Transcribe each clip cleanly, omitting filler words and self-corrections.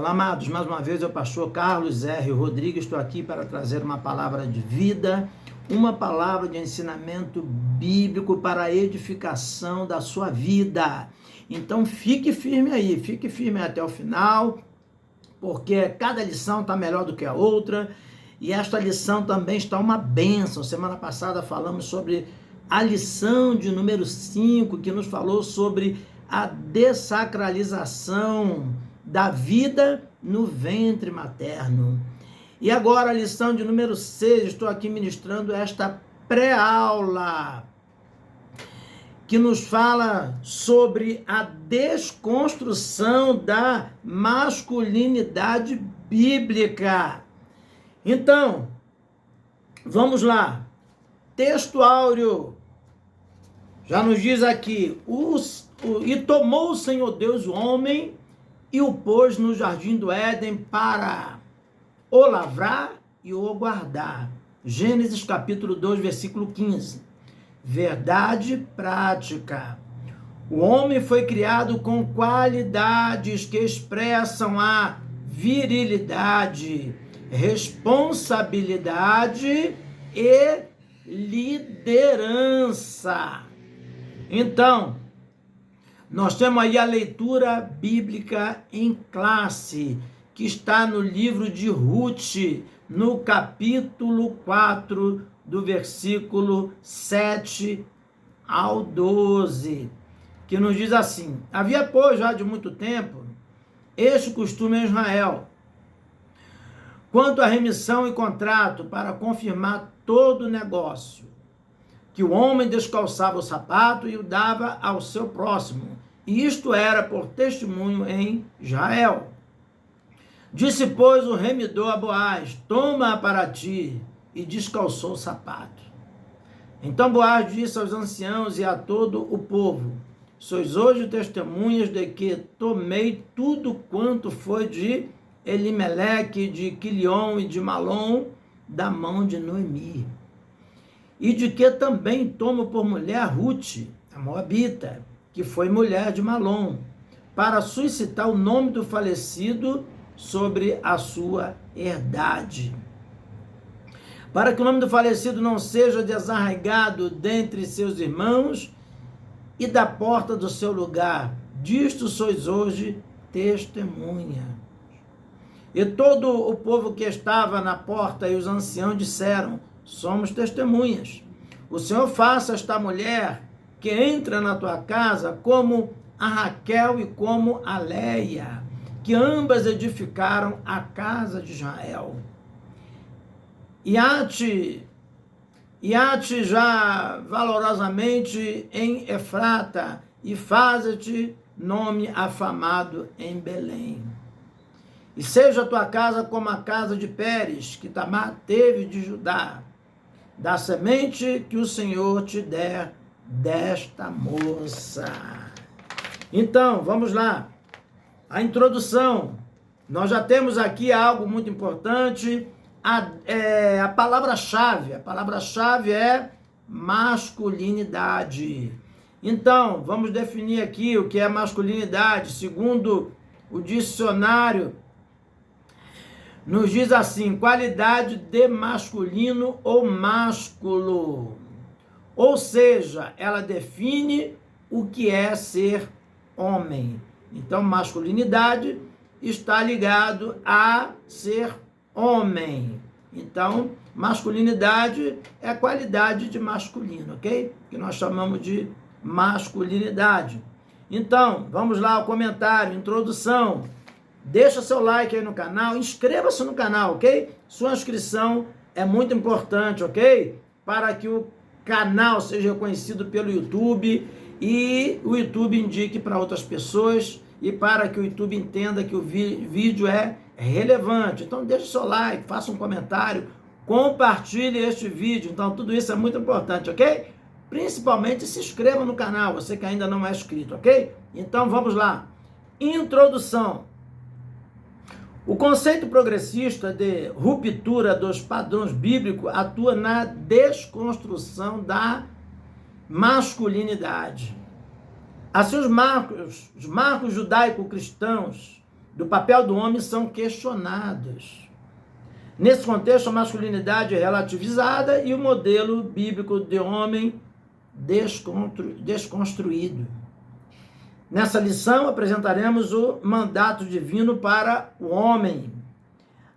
Olá, amados, mais uma vez eu, pastor Carlos R. Rodrigues, estou aqui para trazer uma palavra de vida, uma palavra de ensinamento bíblico para a edificação da sua vida. Então fique firme aí, fique firme até o final, porque cada lição está melhor do que a outra, e esta lição também está uma bênção. Semana passada falamos sobre a lição de número 5, que nos falou sobre a dessacralização da vida no ventre materno. E agora a lição de número 6, estou aqui ministrando esta pré-aula, que nos fala sobre a desconstrução da masculinidade bíblica. Então, vamos lá. Texto áureo já nos diz aqui, e tomou o Senhor Deus o homem e o pôs no jardim do Éden para o lavrar e o guardar. Gênesis capítulo 2, versículo 15. Verdade prática. O homem foi criado com qualidades que expressam a virilidade, responsabilidade e liderança. Então, nós temos aí a leitura bíblica em classe, que está no livro de Ruth, no capítulo 4, do versículo 7 ao 12, que nos diz assim: havia, pois, já de muito tempo, este costume em Israel, quanto à remissão e contrato, para confirmar todo o negócio, que o homem descalçava o sapato e o dava ao seu próximo, e isto era por testemunho em Israel. Disse, pois, o remidor a Boaz: toma para ti, e descalçou o sapato. Então Boaz disse aos anciãos e a todo o povo: sois hoje testemunhas de que tomei tudo quanto foi de Elimeleque, de Quilion e de Malom, da mão de Noemi, e de que também tomo por mulher Ruth, a moabita, que foi mulher de Malom, para suscitar o nome do falecido sobre a sua herdade, para que o nome do falecido não seja desarraigado dentre seus irmãos e da porta do seu lugar. Disto sois hoje testemunha. E todo o povo que estava na porta e os anciãos disseram: somos testemunhas. O Senhor faça esta mulher que entra na tua casa como a Raquel e como a Leia, que ambas edificaram a casa de Israel. E há-te já valorosamente em Efrata, e faze-te nome afamado em Belém. E seja a tua casa como a casa de Pérez, que Tamar teve de Judá, da semente que o Senhor te der desta moça. Então, vamos lá. A introdução. Nós já temos aqui algo muito importante. A palavra-chave. A palavra-chave é masculinidade. Então, vamos definir aqui o que é masculinidade. Segundo o dicionário, nos diz assim: qualidade de masculino ou másculo. Ou seja, ela define o que é ser homem. Então, masculinidade está ligado a ser homem. Então, masculinidade é a qualidade de masculino, ok? Que nós chamamos de masculinidade. Então, vamos lá ao comentário, introdução. Deixa seu like aí no canal, inscreva-se no canal, ok? Sua inscrição é muito importante, ok? Para que o canal seja reconhecido pelo YouTube e o YouTube indique para outras pessoas e para que o YouTube entenda que o vídeo é relevante. Então deixe seu like, faça um comentário, compartilhe este vídeo. Então tudo isso é muito importante, ok? Principalmente se inscreva no canal, você que ainda não é inscrito, ok? Então vamos lá. Introdução. O conceito progressista de ruptura dos padrões bíblicos atua na desconstrução da masculinidade. Assim, os marcos judaico-cristãos do papel do homem são questionados. Nesse contexto, a masculinidade é relativizada e o modelo bíblico de homem desconstruído. Nessa lição, apresentaremos o mandato divino para o homem,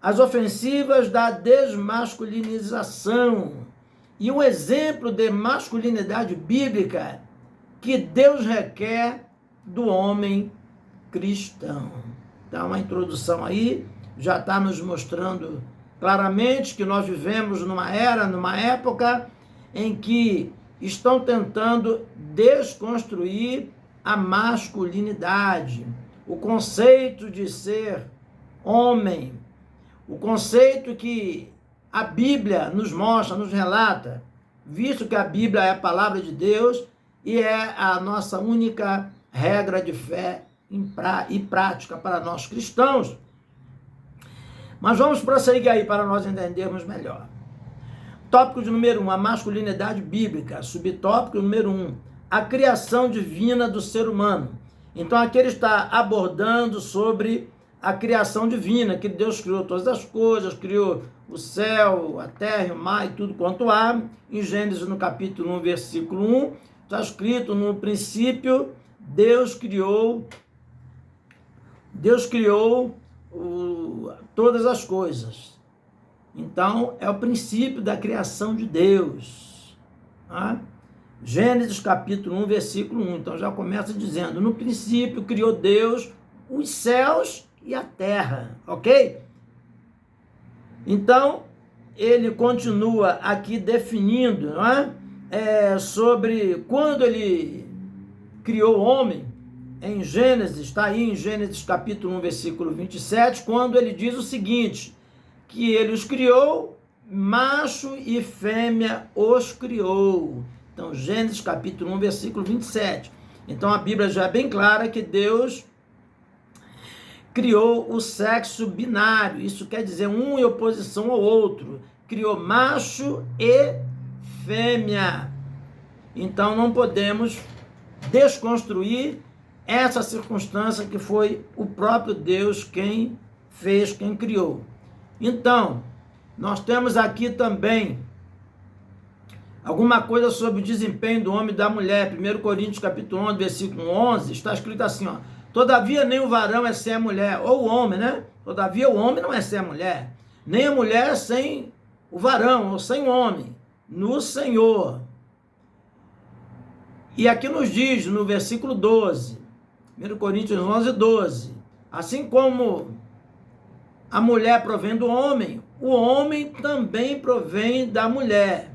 as ofensivas da desmasculinização e o exemplo de masculinidade bíblica que Deus requer do homem cristão. Então, a introdução aí já está nos mostrando claramente que nós vivemos numa época em que estão tentando desconstruir a masculinidade, o conceito de ser homem, o conceito que a Bíblia nos mostra, nos relata, visto que a Bíblia é a palavra de Deus e é a nossa única regra de fé e prática para nós cristãos. Mas vamos prosseguir aí para nós entendermos melhor. Tópico de número 1, a masculinidade bíblica. Subtópico número 1, a criação divina do ser humano. Então aqui ele está abordando sobre a criação divina, que Deus criou todas as coisas, criou o céu, a terra, o mar e tudo quanto há. Em Gênesis, no capítulo 1, versículo 1, está escrito: no princípio, Deus criou todas as coisas. Então, é o princípio da criação de Deus. Tá? Gênesis capítulo 1, versículo 1. Então, já começa dizendo: no princípio criou Deus os céus e a terra. Ok? Então, ele continua aqui definindo, não é? Sobre quando ele criou o homem. Em Gênesis, está aí em Gênesis capítulo 1, versículo 27, quando ele diz o seguinte, que ele os criou, macho e fêmea os criou. Então, Gênesis capítulo 1, versículo 27. Então, a Bíblia já é bem clara que Deus criou o sexo binário, isso quer dizer um em oposição ao outro. Criou macho e fêmea. Então, não podemos desconstruir essa circunstância que foi o próprio Deus quem fez, quem criou. Então, nós temos aqui também alguma coisa sobre o desempenho do homem e da mulher. 1 Coríntios capítulo 11, versículo 11, está escrito assim, ó: todavia nem o varão é sem a mulher, ou o homem, né? Todavia o homem não é sem a mulher, nem a mulher sem o varão, ou sem o homem, no Senhor. E aqui nos diz, no versículo 12, 1 Coríntios 11, 12, assim como a mulher provém do homem, o homem também provém da mulher,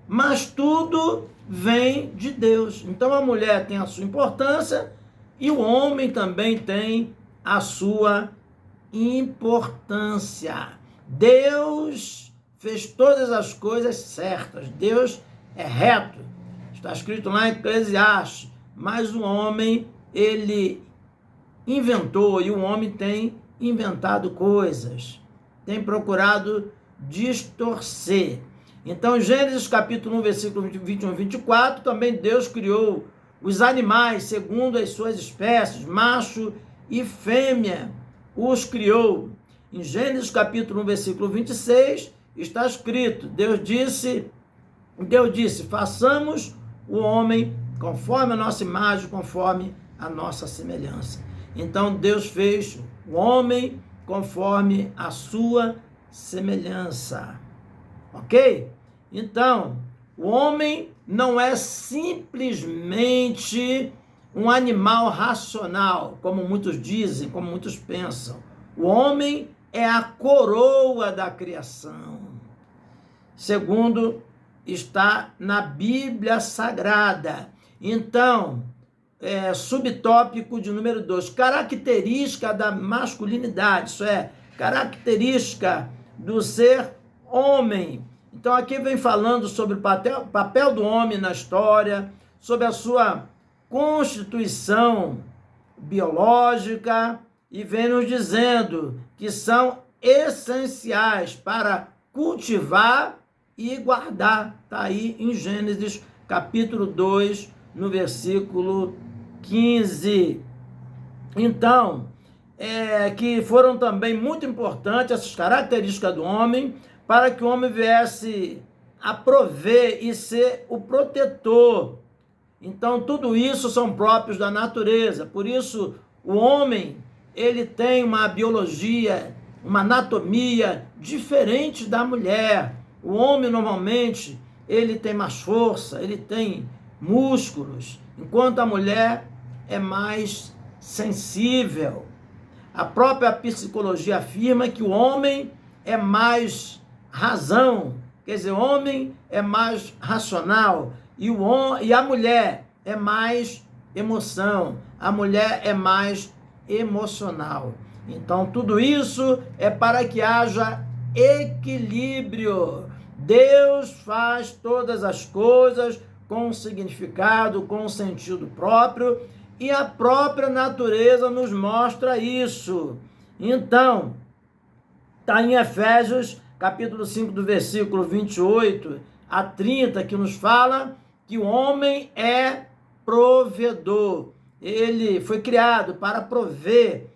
mas tudo vem de Deus. Então a mulher tem a sua importância e o homem também tem a sua importância. Deus fez todas as coisas certas, Deus é reto, está escrito lá em Eclesiastes, mas o homem, ele inventou, e o homem tem inventado coisas, tem procurado distorcer. Então, Gênesis capítulo 1, versículo 21 e 24, também Deus criou os animais segundo as suas espécies, macho e fêmea os criou. Em Gênesis capítulo 1, versículo 26, está escrito, Deus disse, façamos o homem conforme a nossa imagem, conforme a nossa semelhança. Então, Deus fez o homem conforme a sua semelhança. Ok? Então, o homem não é simplesmente um animal racional, como muitos dizem, como muitos pensam. O homem é a coroa da criação, segundo está na Bíblia Sagrada. Então, subtópico de número 2, característica da masculinidade, isso é, característica do ser homem. Então aqui vem falando sobre o papel do homem na história, sobre a sua constituição biológica, e vem nos dizendo que são essenciais para cultivar e guardar. Está aí em Gênesis capítulo 2, no versículo 15. Então, que foram também muito importantes, essas características do homem, para que o homem viesse a prover e ser o protetor. Então, tudo isso são próprios da natureza. Por isso, o homem, ele tem uma biologia, uma anatomia diferente da mulher. O homem, normalmente, ele tem mais força, ele tem músculos, enquanto a mulher é mais sensível. A própria psicologia afirma que o homem é mais razão, quer dizer, o homem é mais racional e a mulher é mais emoção, a mulher é mais emocional. Então, tudo isso é para que haja equilíbrio. Deus faz todas as coisas com um significado, com um sentido próprio, e a própria natureza nos mostra isso. Então, está em Efésios, capítulo 5, do versículo 28 a 30, que nos fala que o homem é provedor. Ele foi criado para prover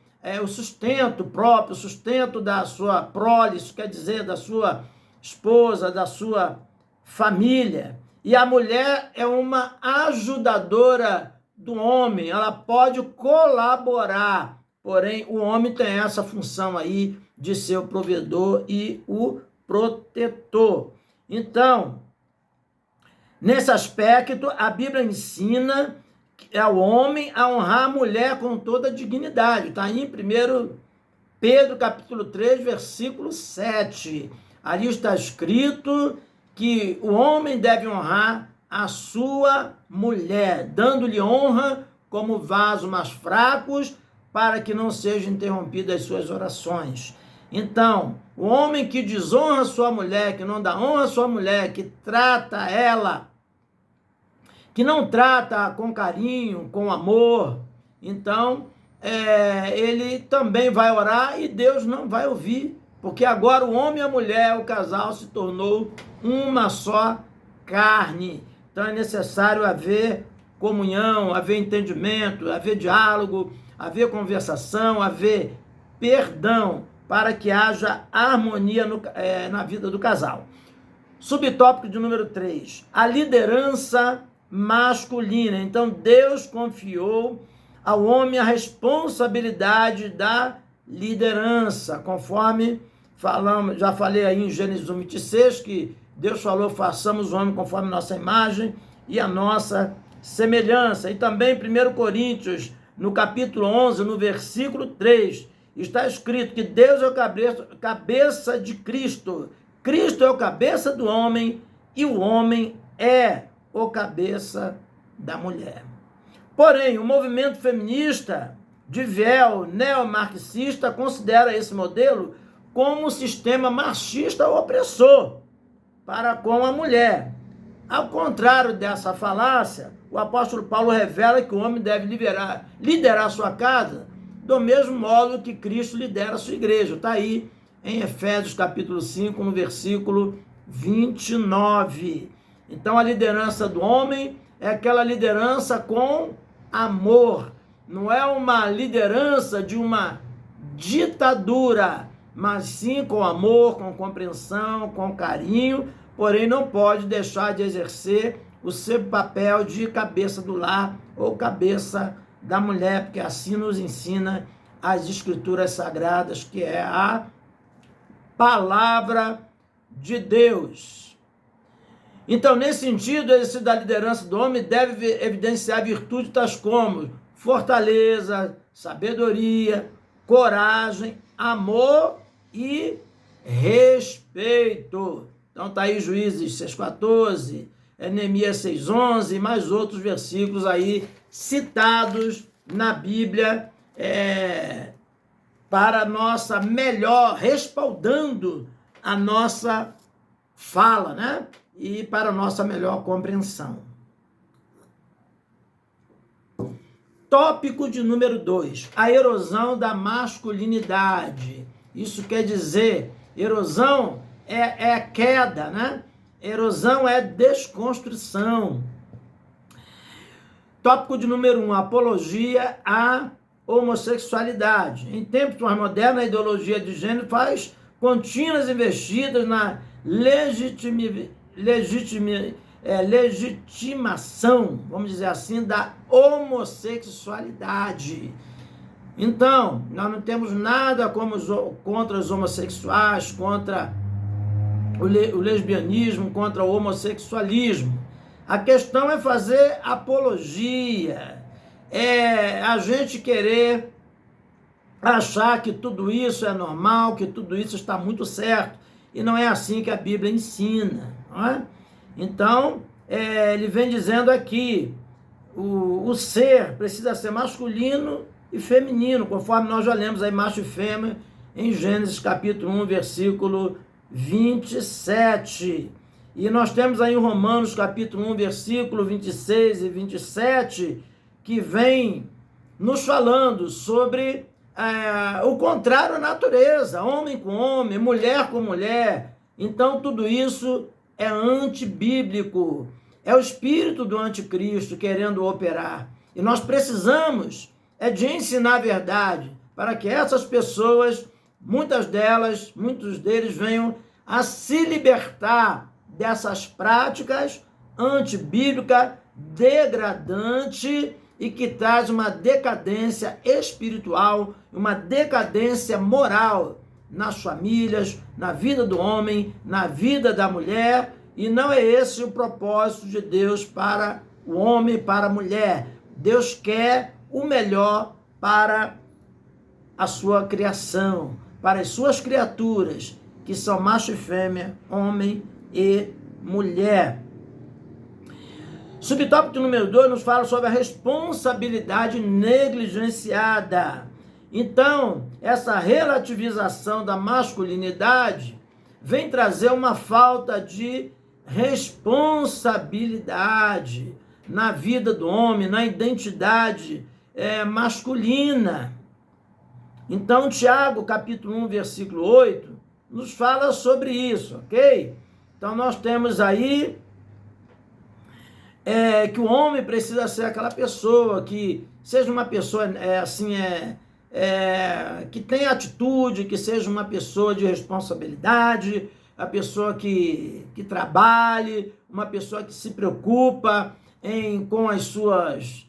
o sustento próprio, o sustento da sua prole, isso quer dizer, da sua esposa, da sua família. E a mulher é uma ajudadora do homem, ela pode colaborar, porém o homem tem essa função aí de ser o provedor e o protetor. Então, nesse aspecto, a Bíblia ensina ao homem a honrar a mulher com toda a dignidade. Está aí em 1 Pedro, capítulo 3, versículo 7. Ali está escrito que o homem deve honrar a sua mulher, dando-lhe honra como vaso mais fracos, para que não sejam interrompidas as suas orações. Então, o homem que desonra sua mulher, que não dá honra à sua mulher, que trata ela, que não trata com carinho, com amor, então ele também vai orar e Deus não vai ouvir, porque agora o homem e a mulher, o casal, se tornou uma só carne. Então é necessário haver comunhão, haver entendimento, haver diálogo, haver conversação, haver perdão, para que haja harmonia na vida do casal. Subtópico de número 3, a liderança masculina. Então Deus confiou ao homem a responsabilidade da liderança, conforme falamos, já falei aí em Gênesis 1:26, que Deus falou, façamos o homem conforme nossa imagem e a nossa semelhança. E também 1 Coríntios, no capítulo 11, no versículo 3, está escrito que Deus é o cabeça de Cristo. Cristo é o cabeça do homem e o homem é o cabeça da mulher. Porém, o movimento feminista de véu neomarxista considera esse modelo como um sistema machista opressor para com a mulher. Ao contrário dessa falácia, o apóstolo Paulo revela que o homem deve liderar sua casa do mesmo modo que Cristo lidera a sua igreja. Está aí em Efésios capítulo 5, no versículo 29. Então a liderança do homem é aquela liderança com amor. Não é uma liderança de uma ditadura, mas sim com amor, com compreensão, com carinho, porém não pode deixar de exercer o seu papel de cabeça do lar ou cabeça da mulher, porque assim nos ensina as escrituras sagradas, que é a palavra de Deus. Então, nesse sentido, o exercício da liderança do homem deve evidenciar virtudes tais como fortaleza, sabedoria, coragem, amor e respeito. Então está aí Juízes 6,14, Neemias 6,11 e mais outros versículos aí citados na Bíblia para nossa melhor, respaldando a nossa fala, né? E para a nossa melhor compreensão. Tópico de número 2, a erosão da masculinidade. Isso quer dizer, erosão é queda, né? Erosão é desconstrução. Tópico de número 1, apologia à homossexualidade. Em tempos mais modernos, a ideologia de gênero faz contínuas investidas na legitimação, vamos dizer assim, da homossexualidade. Então, nós não temos nada contra os homossexuais, contra o lesbianismo, contra o homossexualismo. A questão é fazer apologia, é a gente querer achar que tudo isso é normal, que tudo isso está muito certo, e não é assim que a Bíblia ensina, não é? Então, ele vem dizendo aqui, o ser precisa ser masculino e feminino, conforme nós já lemos aí, macho e fêmea, em Gênesis capítulo 1, versículo 27. E nós temos aí em Romanos capítulo 1, versículo 26 e 27, que vem nos falando sobre o contrário à natureza, homem com homem, mulher com mulher. Então tudo isso é antibíblico, é o espírito do anticristo querendo operar. E nós precisamos de ensinar a verdade, para que essas pessoas, muitos deles venham a se libertar dessas práticas antibíblicas, degradante e que traz uma decadência espiritual, uma decadência moral nas famílias, na vida do homem, na vida da mulher, e não é esse o propósito de Deus para o homem e para a mulher. Deus quer o melhor para a sua criação, para as suas criaturas, que são macho e fêmea, homem e mulher. Subtópico número 2 nos fala sobre a responsabilidade negligenciada. Então, essa relativização da masculinidade vem trazer uma falta de responsabilidade na vida do homem, na identidade masculina. Então, Tiago, capítulo 1, versículo 8, nos fala sobre isso, ok? Então, nós temos aí que o homem precisa ser aquela pessoa que seja uma pessoa que tenha atitude, que seja uma pessoa de responsabilidade, a pessoa que trabalhe, uma pessoa que se preocupa com as suas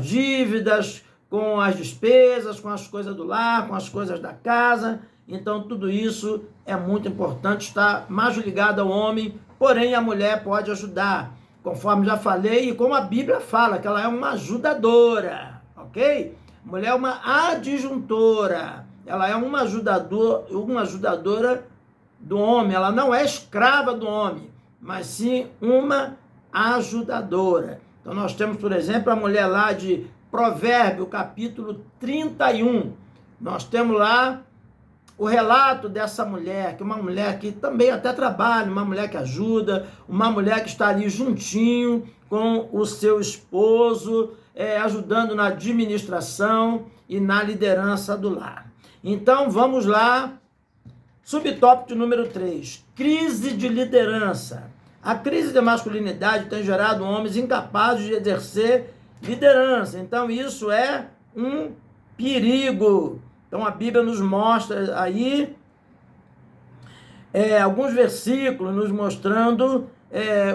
dívidas, com as despesas, com as coisas do lar, com as coisas da casa. Então, tudo isso é muito importante, está mais ligado ao homem, porém a mulher pode ajudar, conforme já falei, e como a Bíblia fala, que ela é uma ajudadora, ok? Mulher é uma adjuntora, ela é uma ajudadora do homem, ela não é escrava do homem, mas sim uma ajudadora. Então nós temos, por exemplo, a mulher lá de Provérbio, capítulo 31, nós temos lá o relato dessa mulher, que é uma mulher que também até trabalha, uma mulher que ajuda, uma mulher que está ali juntinho com o seu esposo, ajudando na administração e na liderança do lar. Então, vamos lá, subtópico número 3, crise de liderança. A crise de masculinidade tem gerado homens incapazes de exercer liderança, então isso é um perigo. Então a Bíblia nos mostra aí alguns versículos nos mostrando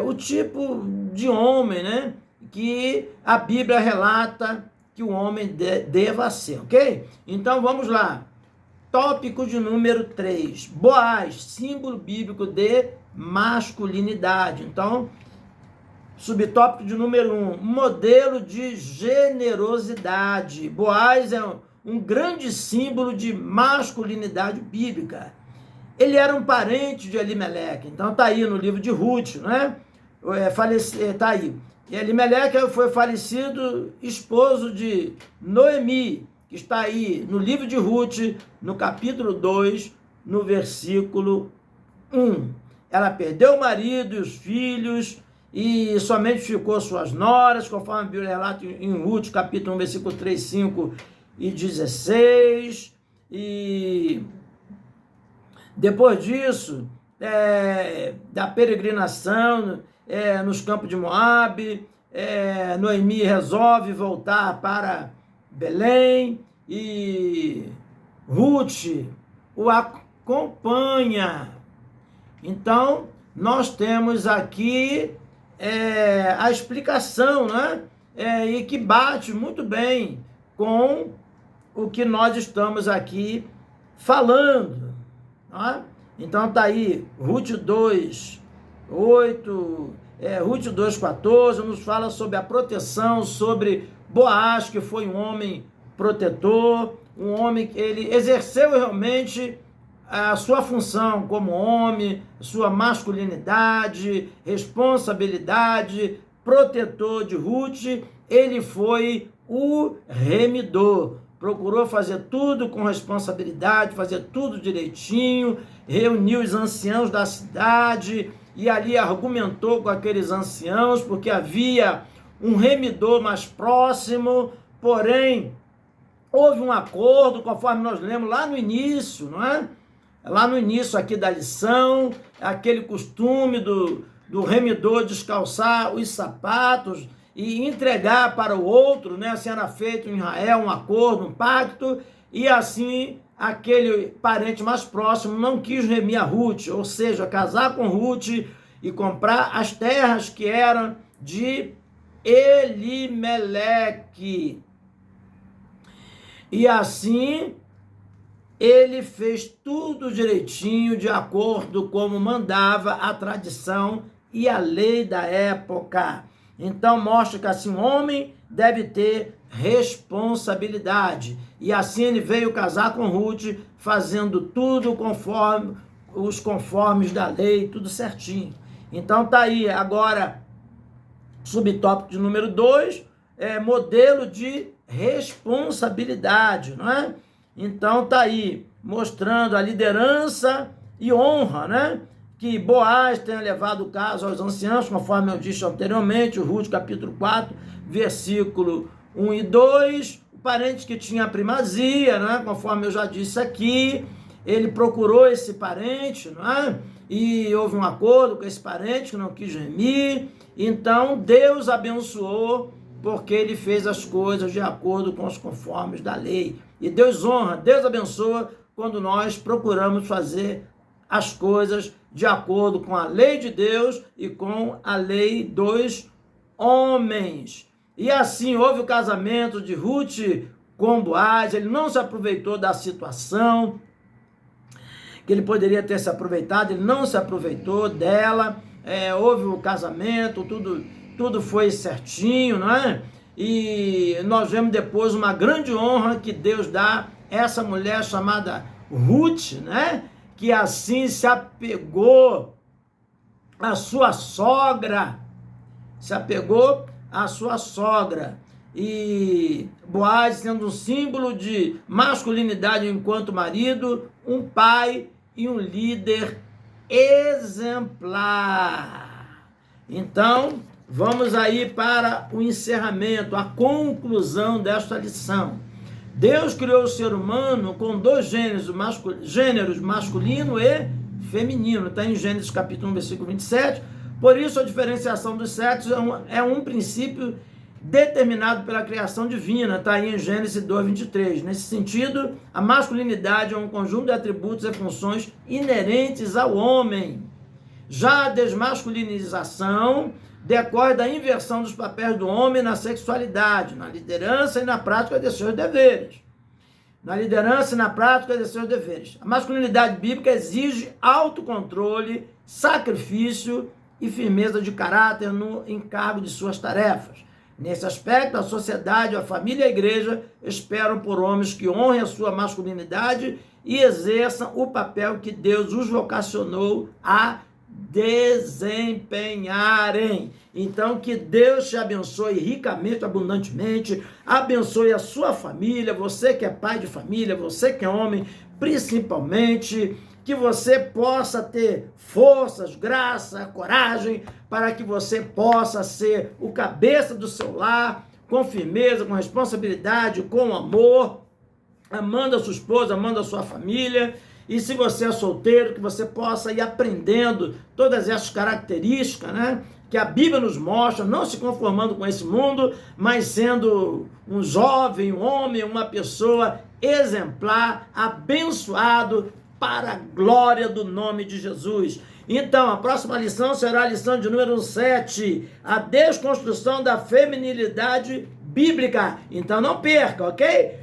o tipo de homem, né, que a Bíblia relata que o homem deva ser, ok? Então vamos lá. Tópico de número 3. Boaz, símbolo bíblico de masculinidade. Então, subtópico de número 1. Modelo de generosidade. Boaz é um grande símbolo de masculinidade bíblica. Ele era um parente de Elimeleque. Então está aí no livro de Ruth, né? Está aí. E Elimeleque foi falecido esposo de Noemi, que está aí no livro de Ruth, no capítulo 2, no versículo 1. Ela perdeu o marido e os filhos e somente ficou suas noras, conforme a Bíblia relata em Ruth, capítulo 1, versículo 3, 5 e 16. E depois disso, da peregrinação nos campos de Moabe, Noemi resolve voltar para Belém, e Ruth o acompanha. Então, nós temos aqui a explicação, né? E que bate muito bem com o que nós estamos aqui falando. Tá? Então, está aí, Ruth 2, 8, Ruth 2, 14, nos fala sobre a proteção, sobre Boaz, que foi um homem protetor, um homem que ele exerceu realmente a sua função como homem, sua masculinidade, responsabilidade, protetor de Ruth. Ele foi o remidor, procurou fazer tudo com responsabilidade, fazer tudo direitinho, reuniu os anciãos da cidade e ali argumentou com aqueles anciãos, porque havia um remidor mais próximo, porém houve um acordo, conforme nós lemos lá no início, não é? Lá no início aqui da lição, aquele costume do remidor descalçar os sapatos e entregar para o outro, né? Assim era feito em Israel, um acordo, um pacto, e assim aquele parente mais próximo não quis remir a Ruth, ou seja, casar com Ruth e comprar as terras que eram de Elimeleque. E assim ele fez tudo direitinho, de acordo como mandava a tradição e a lei da época. Então mostra que assim um homem deve ter responsabilidade. E assim ele veio casar com Ruth, fazendo tudo conforme os conformes da lei, tudo certinho. Então tá aí agora subtópico de número 2, modelo de responsabilidade, não é? Então tá aí mostrando a liderança e honra, né? Que Boaz tenha levado o caso aos anciãos, conforme eu disse anteriormente, Ruth capítulo 4, versículo 1 e 2, o parente que tinha a primazia, né? Conforme eu já disse aqui, ele procurou esse parente, não é? E houve um acordo com esse parente que não quis remir, então Deus abençoou, porque ele fez as coisas de acordo com os conformes da lei. E Deus honra, Deus abençoa quando nós procuramos fazer as coisas de acordo com a lei de Deus e com a lei dos homens. E assim houve o casamento de Ruth com Boaz. Ele não se aproveitou da situação que ele poderia ter se aproveitado, ele não se aproveitou dela. Houve o casamento, tudo foi certinho, não é? E nós vemos depois uma grande honra que Deus dá a essa mulher chamada Ruth, né? Que assim se apegou à sua sogra, e Boaz sendo um símbolo de masculinidade enquanto marido, um pai e um líder exemplar. Então, vamos aí para o encerramento, a conclusão desta lição. Deus criou o ser humano com dois gêneros masculino e feminino. Está em Gênesis capítulo 1, versículo 27. Por isso, a diferenciação dos sexos é um princípio determinado pela criação divina. Está aí em Gênesis 2, 23. Nesse sentido, a masculinidade é um conjunto de atributos e funções inerentes ao homem. Já a desmasculinização decorre da inversão dos papéis do homem na sexualidade, na liderança e na prática de seus deveres. A masculinidade bíblica exige autocontrole, sacrifício e firmeza de caráter no encargo de suas tarefas. Nesse aspecto, a sociedade, a família e a igreja esperam por homens que honrem a sua masculinidade e exerçam o papel que Deus os vocacionou a desempenharem. Então, que Deus te abençoe ricamente, abundantemente, abençoe a sua família, você que é pai de família, você que é homem, principalmente, que você possa ter forças, graça, coragem, para que você possa ser o cabeça do seu lar, com firmeza, com responsabilidade, com amor, amando a sua esposa, amando a sua família, E se você é solteiro, que você possa ir aprendendo todas essas características, né, que a Bíblia nos mostra, não se conformando com esse mundo, mas sendo um jovem, um homem, uma pessoa exemplar, abençoado para a glória do nome de Jesus. Então, a próxima lição será a lição de número 7, a desconstrução da feminilidade bíblica. Então não perca, ok?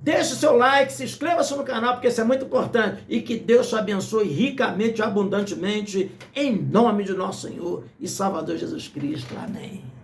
Deixe o seu like, se inscreva-se no canal, porque isso é muito importante. E que Deus te abençoe ricamente, abundantemente, em nome de nosso Senhor e Salvador Jesus Cristo. Amém.